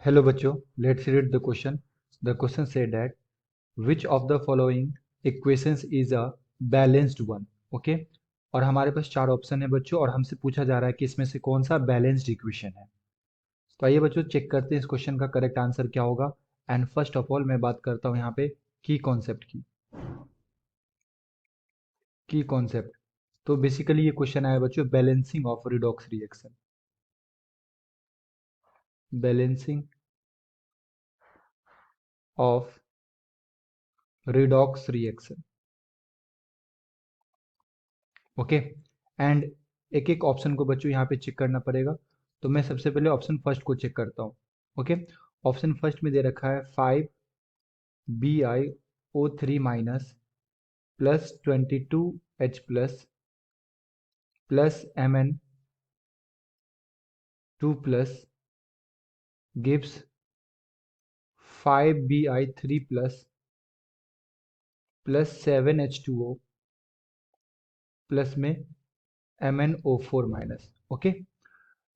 Hello बच्चों, let's read the question. The question said that which of the following equations is a balanced one? Okay? और हमारे पास चार option है बच्चों और हमसे पूछा जा रहा है कि इसमें से कौन सा बैलेंस्ड इक्वेशन है। तो आइए बच्चों चेक करते हैं इस क्वेश्चन का करेक्ट आंसर क्या होगा। एंड फर्स्ट ऑफ ऑल मैं बात करता हूँ यहाँ पे की कॉन्सेप्ट की कॉन्सेप्ट। तो बेसिकली ये क्वेश्चन आया बच्चों balancing of redox reaction. Balancing of redox reaction. Okay. And एक एक ऑप्शन को बच्चों यहाँ पे चेक करना पड़ेगा। तो मैं सबसे पहले ऑप्शन फर्स्ट को चेक करता हूँ। ओके। ऑप्शन फर्स्ट में दे रखा है 5BiO3 plus 22H plus Mn2 gives 5Bi3 plus 7H2O plus में MnO4 ओके।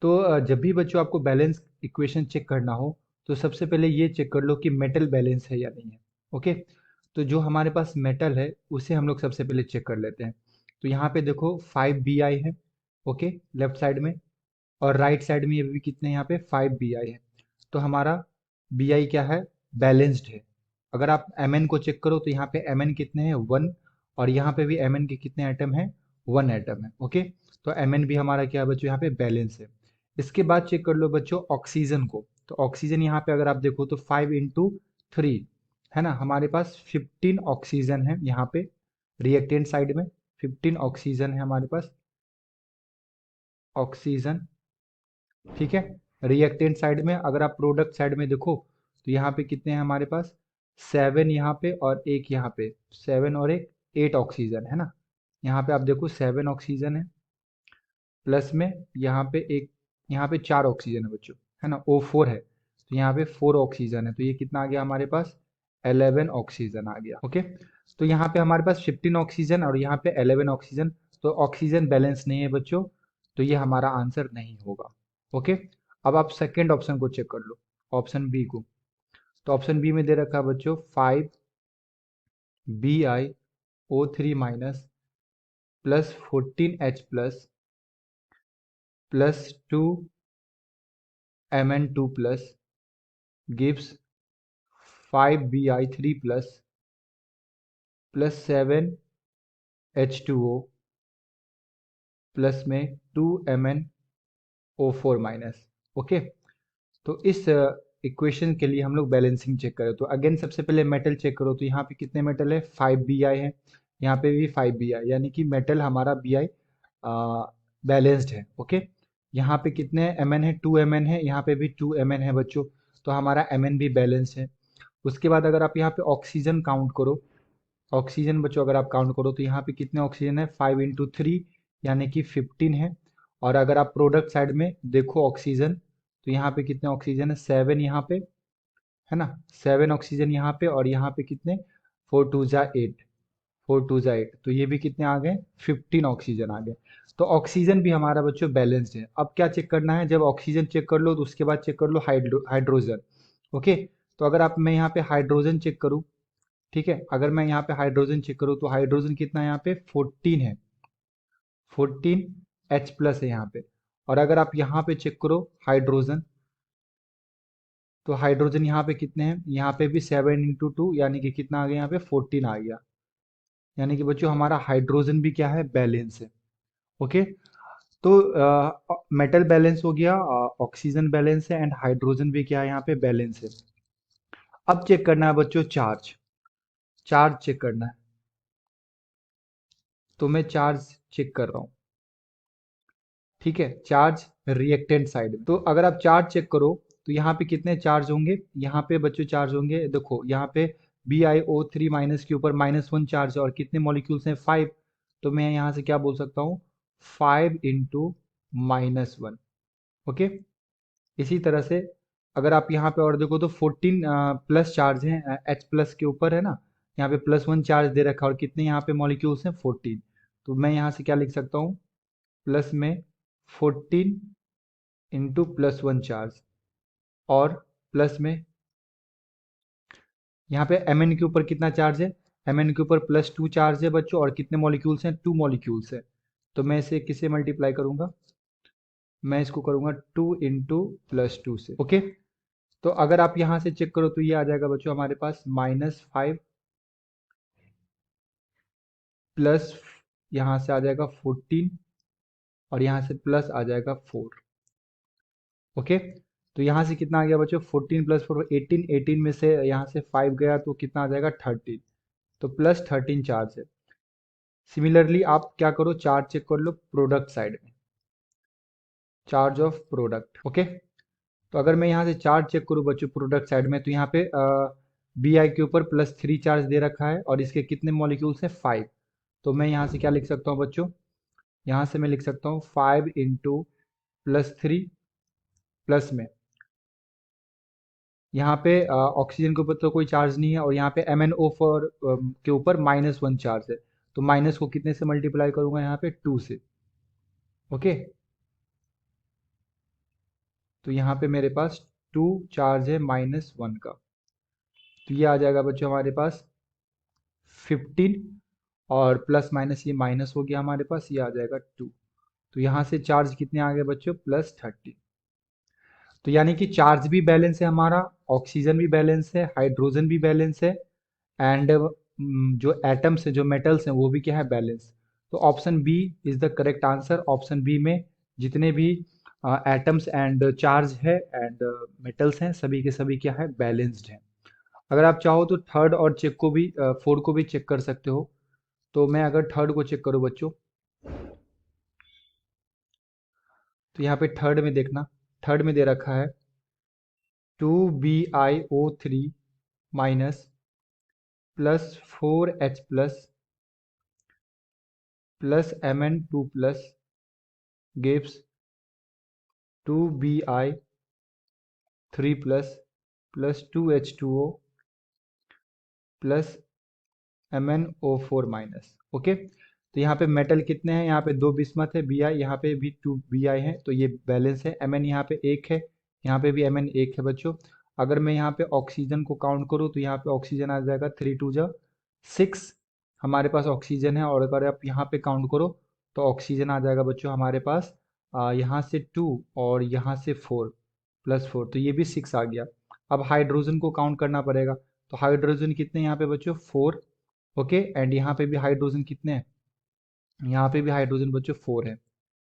तो जब भी बच्चों आपको बैलेंस इक्वेशन चेक करना हो तो सबसे पहले ये चेक कर लो कि मेटल बैलेंस है या नहीं है। ओके। तो जो हमारे पास मेटल है उसे हम लोग सबसे पहले चेक कर लेते हैं। तो यहाँ पे देखो 5Bi है। ओके, लेफ्ट साइड में। और राइट साइड में ये भी कितने यहाँ पे 5Bi है। तो हमारा Bi क्या है, बैलेंस्ड है। अगर आप Mn को चेक करो तो यहाँ पे Mn कितने हैं 1। और यहाँ पे भी Mn के कितने एटम है 1 एटम है। ओके। तो Mn भी हमारा क्या है बच्चों यहाँ पे बैलेंस है। इसके बाद चेक कर लो बच्चों ऑक्सीजन को। तो ऑक्सीजन यहाँ पे अगर आप देखो तो 5 × 3 है ना, हमारे पास 15 ऑक्सीजन है यहाँ पे। रिएक्टेंट साइड में 15 ऑक्सीजन है हमारे पास। ऑक्सीजन, ठीक है। रिएक्टेंट साइड में अगर आप प्रोडक्ट साइड में देखो तो यहाँ पे कितने हैं हमारे पास 7 यहाँ पे और एक यहाँ पे 7 और एक 8 ऑक्सीजन है ना। यहाँ पे आप देखो 7 ऑक्सीजन है प्लस में यहाँ पे एक, यहाँ पे 4 ऑक्सीजन है बच्चों, है ना। O4 है तो यहाँ पे 4 ऑक्सीजन है, तो ये कितना आ गया हमारे पास 11 ऑक्सीजन आ गया। ओके। तो यहाँ पे हमारे पास 15 ऑक्सीजन और यहाँ पे 11 ऑक्सीजन। तो ऑक्सीजन बैलेंस नहीं है बच्चों, तो ये हमारा आंसर नहीं होगा। ओके। अब आप सेकेंड ऑप्शन को चेक कर लो, ऑप्शन बी को। तो ऑप्शन बी में दे रखा है बच्चों 5BiO3 plus 14H plus 2Mn2 gives 5Bi3 plus 7H2O plus में 2MnO4 ओके। तो इस इक्वेशन के लिए हम लोग बैलेंसिंग चेक करें तो अगेन सबसे पहले मेटल चेक करो। तो यहाँ पे कितने मेटल है 5Bi है, यहाँ पे भी 5Bi, यानी कि मेटल हमारा Bi बैलेंस्ड है। ओके। यहाँ पे कितने Mn है 2Mn है, यहाँ पे भी 2Mn है बच्चों। तो हमारा Mn भी बैलेंस्ड है। उसके बाद अगर आप यहाँ पे ऑक्सीजन काउंट करो, ऑक्सीजन बच्चों अगर आप काउंट करो तो यहाँ पे कितने ऑक्सीजन है 5 × 3 यानी कि 15 है। और अगर आप प्रोडक्ट साइड में देखो ऑक्सीजन तो यहाँ पे कितने ऑक्सीजन है 7 यहाँ पे, है ना। 7 ऑक्सीजन यहाँ पे और यहाँ पे कितने 4 × 2 = 8, 4 × 2 = 8, तो ये भी कितने आ गए 15 ऑक्सीजन आ गए। तो ऑक्सीजन भी हमारा बच्चों बैलेंस्ड है। अब क्या चेक करना है, जब ऑक्सीजन चेक कर लो तो उसके बाद चेक कर लो हाइड्रोजन। ओके। तो अगर आप मैं यहाँ पे हाइड्रोजन चेक करूँ, ठीक है, अगर मैं यहाँ पे हाइड्रोजन चेक करूँ तो हाइड्रोजन कितना है यहाँ पे 14 है, 14H+ है यहाँ पे। और अगर आप यहाँ पे चेक करो हाइड्रोजन, तो हाइड्रोजन यहाँ पे कितने हैं, यहाँ पे भी 7 × 2 यानी कि कितना आ गया यहाँ पे 14 आ गया। यानी कि बच्चों हमारा हाइड्रोजन भी क्या है बैलेंस है। ओके। तो मेटल बैलेंस हो गया, ऑक्सीजन बैलेंस है एंड हाइड्रोजन भी क्या है यहाँ पे बैलेंस है। अब चेक करना है बच्चों चार्ज, चार्ज चेक करना है। तो मैं चार्ज चेक कर रहा हूँ, ठीक है, चार्ज रिएक्टेंट साइड। तो अगर आप चार्ज चेक करो तो यहाँ पे कितने चार्ज होंगे, यहाँ पे बच्चों चार्ज होंगे देखो यहाँ पे BiO3 के ऊपर -1 चार्ज है और कितने मॉलिक्यूल्स हैं 5। तो मैं यहाँ से क्या बोल सकता हूँ 5 × -1। ओके। इसी तरह से अगर आप यहाँ पे और देखो तो 14 प्लस चार्ज है H+ के ऊपर, है ना। यहाँ पे +1 चार्ज दे रखा है और कितने यहाँ पे मॉलिक्यूल्स हैं 14। तो मैं यहाँ से क्या लिख सकता हूँ प्लस में 14 × +1 चार्ज और प्लस में यहाँ पे Mn के ऊपर कितना चार्ज है, Mn के ऊपर +2 चार्ज है बच्चों, और कितने मॉलिक्यूल्स हैं, 2 मॉलिक्यूल्स है। तो मैं इसे किससे मल्टीप्लाई करूंगा, मैं इसको करूंगा 2 इंटू +2 से। ओके, तो अगर आप यहाँ से चेक करो तो ये आ जाएगा बच्चों हमारे पास -5 प्लस, यहाँ से आ जाएगा 14, और यहाँ से प्लस आ जाएगा 4। ओके, तो यहाँ से कितना आ गया बच्चों, 14 + 4 18, 18 में से यहाँ से 5 गया तो कितना आ जाएगा 13, तो +13 चार्ज है। सिमिलरली आप क्या करो, चार्ज चेक कर लो प्रोडक्ट साइड में, चार्ज ऑफ प्रोडक्ट। ओके, तो अगर मैं यहाँ से चार्ज चेक करूँ बच्चों प्रोडक्ट साइड में, तो यहाँ पे बी आई के ऊपर +3 चार्ज दे रखा है, और इसके कितने मॉलिक्यूल्स हैं, 5। तो मैं यहाँ से क्या लिख सकता हूँ बच्चों, यहाँ से मैं लिख सकता हूँ 5 इंटू +3 प्लस में, यहाँ पे ऑक्सीजन के ऊपर तो कोई चार्ज नहीं है, और यहाँ पे MnO4 के ऊपर -1 चार्ज है, तो माइनस को कितने से मल्टीप्लाई करूंगा, यहाँ पे 2 से। ओके, तो यहाँ पे मेरे पास 2 चार्ज है -1 का, तो ये आ जाएगा बच्चों हमारे पास 15, और प्लस माइनस ये माइनस हो गया हमारे पास, ये आ जाएगा 2। तो यहाँ से चार्ज कितने आ गए बच्चों, +30। तो यानी कि चार्ज भी बैलेंस है हमारा, ऑक्सीजन भी बैलेंस है, हाइड्रोजन भी बैलेंस है, एंड जो एटम्स है, जो मेटल्स हैं, वो भी क्या है, बैलेंस। तो option B is the correct answer. Option B में जितने भी एटम्स एंड चार्ज है एंड मेटल्स हैं, सभी के सभी क्या है, बैलेंस्ड हैं। अगर आप चाहो तो थर्ड और चेक को भी, फोर को भी चेक कर सकते हो। तो मैं अगर थर्ड को चेक करूँ बच्चों, तो यहाँ पे थर्ड में देखना, थर्ड में दे रखा है 2BiO3 minus +4H plus Mn2 plus gives 2Bi3 plus 2H2O plus MnO4 minus. Okay, तो यहाँ पे मेटल कितने हैं, यहाँ पे 2 बिस्मथ है Bi, यहाँ पे भी 2 Bi है, तो ये बैलेंस है। Mn यहाँ पे 1 है, यहाँ पे भी Mn 1 है बच्चों। अगर मैं यहाँ पे ऑक्सीजन को काउंट करूँ तो यहाँ पे ऑक्सीजन आ जाएगा 3 2 जा 6, हमारे पास ऑक्सीजन है। और अगर आप यहाँ पे काउंट करो तो ऑक्सीजन आ जाएगा बच्चों हमारे पास यहाँ से 2 और यहाँ से 4 +4, तो ये भी 6 आ गया। अब हाइड्रोजन को काउंट करना पड़ेगा, तो हाइड्रोजन कितने यहाँ पे बच्चों, 4। ओके, एंड यहाँ पे भी हाइड्रोजन कितने हैं, यहाँ पे भी हाइड्रोजन बच्चों 4 है।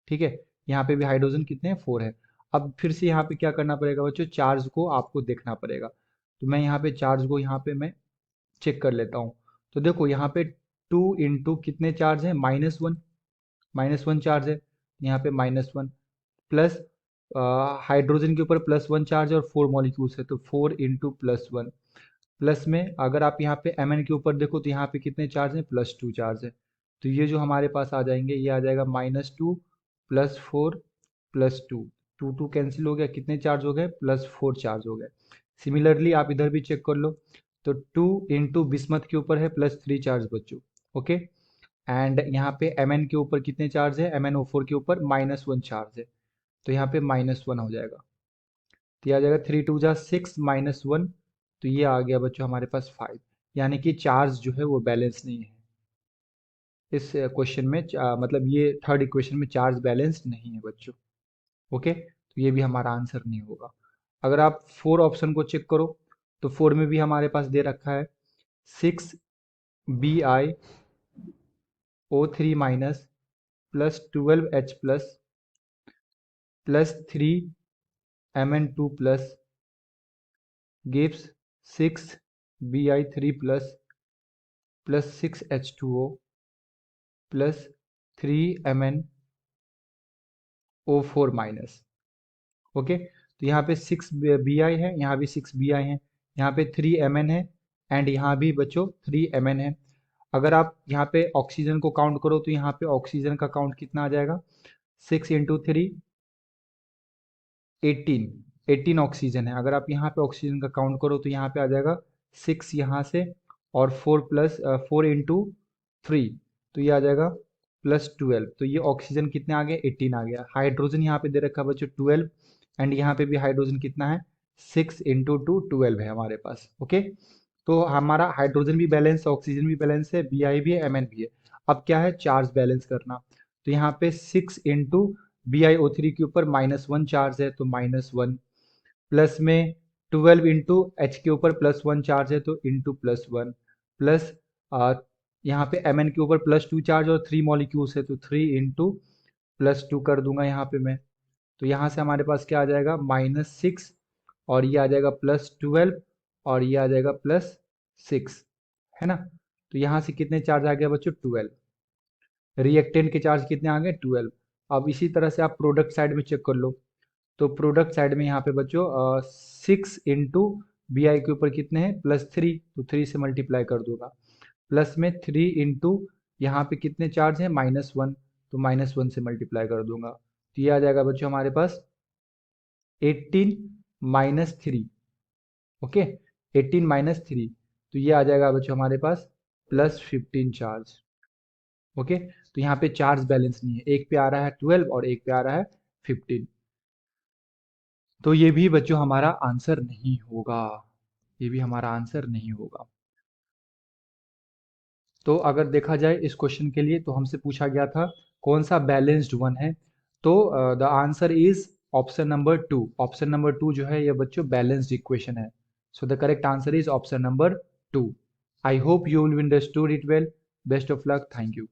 ठीक है, यहाँ पे भी हाइड्रोजन कितने हैं, 4 है। अब फिर से यहाँ पे क्या करना पड़ेगा बच्चों, चार्ज को आपको देखना पड़ेगा। तो मैं यहाँ पे चार्ज को यहाँ पे मैं चेक कर लेता हूँ। तो देखो यहाँ पे 2 इंटू कितने चार्ज है, -1, -1 चार्ज है, यहाँ पे -1 प्लस हाइड्रोजन के ऊपर +1 चार्ज है और 4 मॉलिक्यूल्स है, तो 4 इंटू +1 प्लस में अगर आप यहाँ पे Mn के ऊपर देखो तो यहाँ पे कितने चार्ज हैं, +2 चार्ज है। तो ये जो हमारे पास आ जाएंगे, ये आ जाएगा -2 +4 +2, 2 2 कैंसिल हो गया, कितने चार्ज हो गए, +4 चार्ज हो गए। सिमिलरली आप इधर भी चेक कर लो, तो 2 इंटू बिस्मथ के ऊपर है +3 चार्ज बच्चों। ओके, एंड यहाँ पे Mn के ऊपर कितने चार्ज है, MnO4 के ऊपर -1 चार्ज है, तो यहाँ पे -1 हो जाएगा। तो ये आ जाएगा 3 2 जा 6 -1, तो ये आ गया बच्चों हमारे पास 5। यानी कि चार्ज जो है वो बैलेंस नहीं है इस क्वेश्चन में, मतलब ये थर्ड इक्वेशन में चार्ज बैलेंस नहीं है बच्चों। ओके, तो ये भी हमारा आंसर नहीं होगा। अगर आप फोर ऑप्शन को चेक करो तो फोर में भी हमारे पास दे रखा है 6BiO3 minus +12H plus 3Mn2 plus gives 6Bi3 plus 6H2O plus 3MnO4 minus. Okay, तो यहाँ पे 6Bi है, यहाँ भी 6Bi है, यहाँ पे 3Mn है, एंड यहाँ भी बच्चों 3Mn है। अगर आप यहाँ पे ऑक्सीजन को काउंट करो तो यहाँ पे ऑक्सीजन का काउंट कितना आ जाएगा, 6 इंटू 3 18, 18 ऑक्सीजन है। अगर आप यहाँ पे ऑक्सीजन का काउंट करो तो यहाँ पे आ जाएगा 6 यहाँ से, और 4 प्लस 4 इंटू 3, तो ये आ जाएगा +12। तो ये ऑक्सीजन कितने आ गए, 18 आ गया। हाइड्रोजन यहाँ पे दे रखा है बच्चों 12, एंड यहाँ पे भी हाइड्रोजन कितना है, 6 इंटू टू 12 है हमारे पास। ओके, तो हमारा हाइड्रोजन भी बैलेंस है, ऑक्सीजन भी बैलेंस है, बी आई भी है, एम एन भी है। अब क्या है, चार्ज बैलेंस करना। तो यहाँ पे 6 into B I O three के ऊपर -1 चार्ज है तो -1, प्लस में 12 इंटू एच के ऊपर +1 चार्ज है तो इंटू +1, प्लस यहाँ पे एम एन के ऊपर +2 चार्ज और 3 मॉलिक्यूल्स है तो 3 इंटू +2 कर दूंगा यहाँ पे मैं। तो यहाँ से हमारे पास क्या आ जाएगा, -6, और ये आ जाएगा +12, और ये आ जाएगा +6, है ना। तो यहाँ से कितने चार्ज आ गया बच्चों, 12। रिएक्टेंट के चार्ज कितने आ गए, 12। अब इसी तरह से आप प्रोडक्ट साइड में चेक कर लो। तो प्रोडक्ट साइड में यहाँ पे बच्चों 6 इंटू बी आई के ऊपर कितने हैं, +3, तो 3 से मल्टीप्लाई कर दूंगा। प्लस में 3 इंटू यहाँ पे कितने चार्ज हैं, -1, तो -1 से मल्टीप्लाई कर दूंगा। तो ये आ जाएगा बच्चों हमारे पास 18 -3। ओके, 18 -3, तो ये आ जाएगा बच्चों हमारे पास +15 चार्ज। ओके, तो यहाँ पे चार्ज बैलेंस नहीं है, एक पे आ रहा है 12 और एक पे आ रहा है 15। तो ये भी बच्चों हमारा आंसर नहीं होगा, ये भी हमारा आंसर नहीं होगा। तो अगर देखा जाए इस क्वेश्चन के लिए, तो हमसे पूछा गया था कौन सा बैलेंस्ड वन है। तो the answer is option number 2। Option number 2 जो है ये बच्चों बैलेंस्ड इक्वेशन है। So the correct answer is option number 2। I hope you will understood it well. Best of luck, thank you.